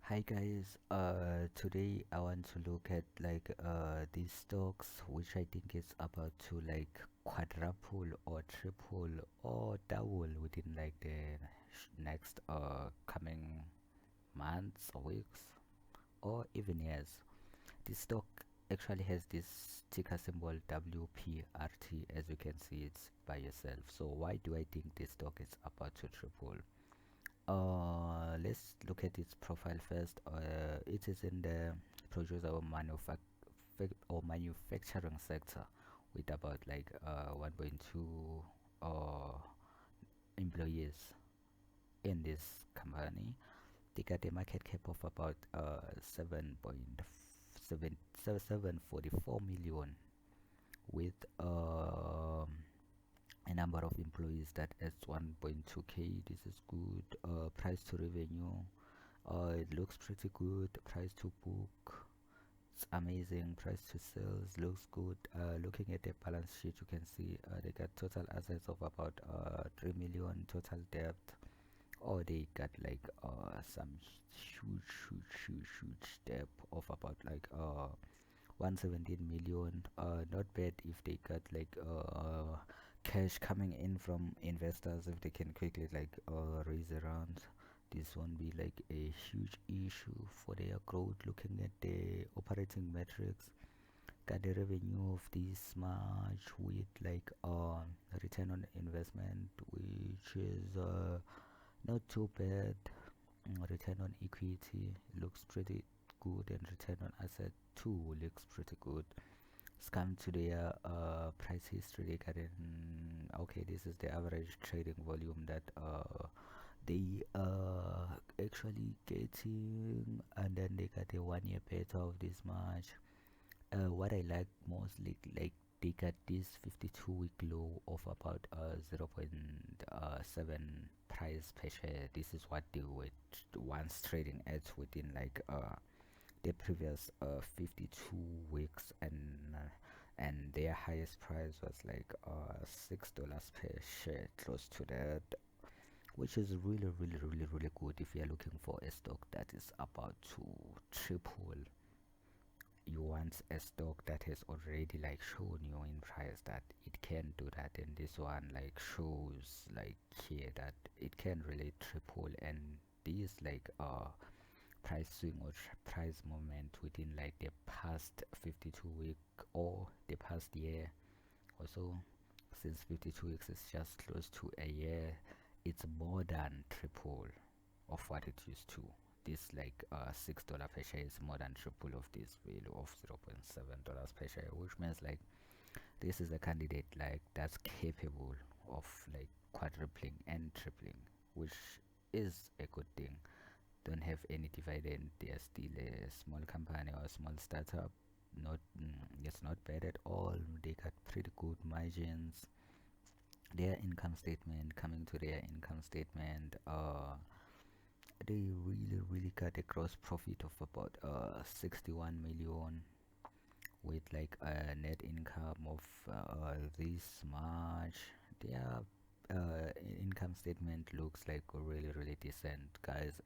Hi guys, today I want to look at these stocks which I think is about to like quadruple or triple or double within like the next coming months or weeks or even years. This stock actually has this ticker symbol WPRT, as you can see it by yourself. So why do I think this stock is about to triple? Let's look at its profile first. It is in the producer or manufacturing sector with about 1.2 uh, employees in this company. They got a market cap of about 7.744 million with a number of employees that is 1.2k. This is good. Price to revenue, it looks pretty good. Price to book, it's amazing. Price to sales looks good. Looking at the balance sheet, you can see they got total assets of about 3 million, total debt, or they got some huge debt of about 117 million. Not bad if they got cash coming in from investors, if they can quickly raise around. This won't be like a huge issue for their growth. Looking at the operating metrics, got the revenue of this much with return on investment, which is not too bad. Return on equity looks pretty good, and return on asset too looks pretty good. Scan to their price history. They got in. Okay, this is the average trading volume that they actually getting, and then they got a 1 year beta of this much. What I like mostly, like, they got this 52-week low of about 0.7 price per share. This is what they were once trading at within the previous 52 weeks, and their highest price was $6 per share, close to that, which is really good if you're looking for a stock that is about to triple. You want a stock that has already shown you in price that it can do that, and this one shows here that it can really triple. And these price swing or price movement within the past 52 week or the past year or so, since 52 weeks is just close to a year, it's more than triple of what it used to. This $6 per share is more than triple of this value of $0.7 per share, which means this is a candidate that's capable of quadrupling and tripling, which is a good thing. Don't have any dividend, they're still a small company or a small startup. Not It's not bad at all. They got pretty good margins. Their income statement, coming to their income statement, they really got a gross profit of about 61 million with a net income of this much. Their income statement looks like really decent, guys.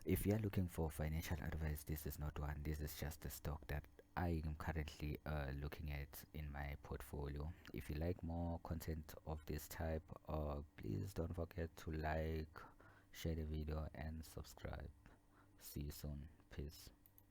If you're looking for financial advice, this is not one. This is just a stock that I am currently looking at in my portfolio. If you like more content of this type, please don't forget to like, share the video, and subscribe. See you soon. Peace.